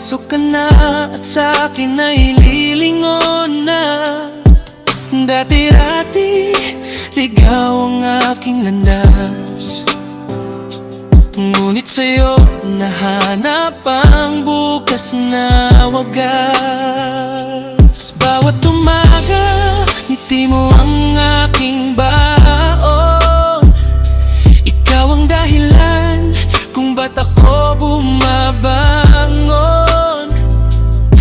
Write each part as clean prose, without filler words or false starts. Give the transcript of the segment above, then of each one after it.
Pumasok ka na at sa'kin ay lilingon na. Dati-dati, ligaw ang aking landas, ngunit sa'yo nahanap ang bukas na wagas. Bawat umaga, ngiti mo ang aking baon. Ikaw ang dahilan kung ba't ako bumabangon.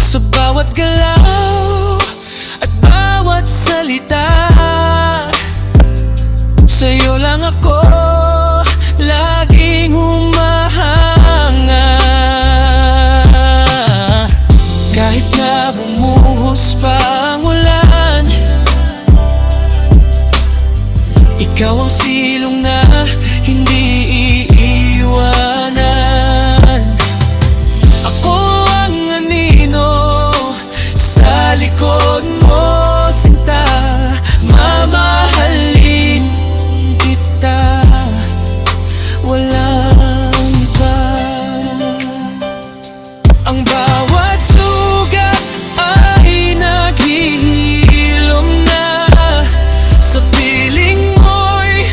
Sa bawat galaw at bawat salita, sa'yo lang ako laging humahanga. Kahit na bumuhos pa ang ulan, ikaw ang silong na hindi iiwanan. Ako ang anino sa likod mo, sinta, mamahalin kita, walang iba. Ang bawat sugat ay naghihilom na sa piling mo'y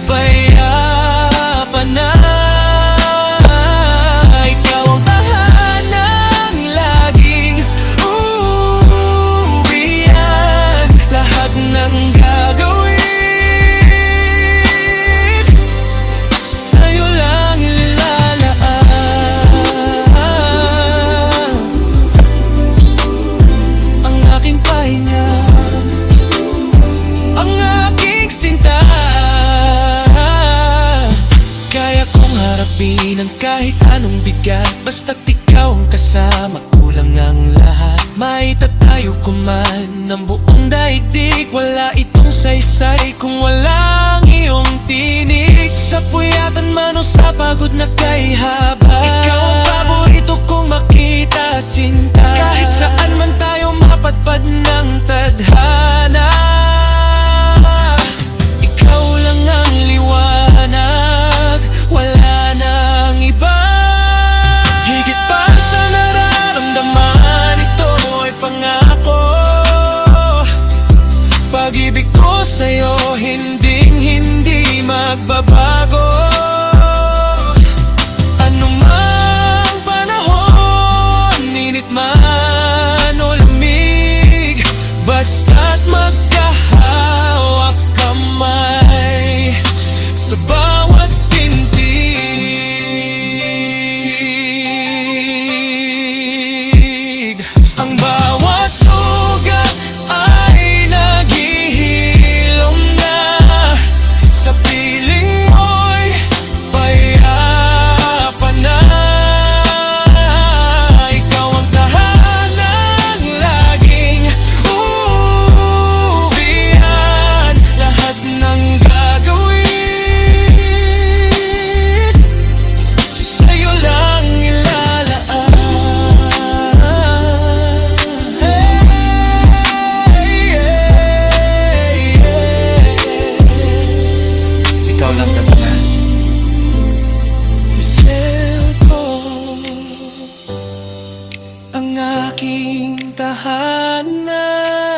payapan na. Ikaw ang tahanang laging uuwian. Lahat ng gagawin, sa'yo lang ilalaan. Ang aking pahinga, ang aking sinta, kaya kong harapin ang kahit anong bigat, basta't ikaw ang kasama, kulang ang lahat. Maitatayo ko man ng buong daigdig, wala itong saysay kung walang iyong tinig. Sa puyatan man o sa pagod na kay haba, ikaw ang paborito kong makita, sinta. Kahit saan man tayo mapadpad ng tadhana, ikaw lang ang liwanag, wala nang iba. Higit pa sa nararamdaman, ito ay pangako. Pag-ibig ko sa'yo hinding-hindi magbabago. Anumang panahon, init man o lamig, basta't magkahawak kamay sa bawat tindig. Ang bawat sugat ay naghihilom na sa piling mo'y payapan na. Ikaw ang tahanang laging uuwian. Lahat ng gagawin, sa'yo lang ilalaan. Ikaw lang talaga. Michelle ko, ang aking tahanan.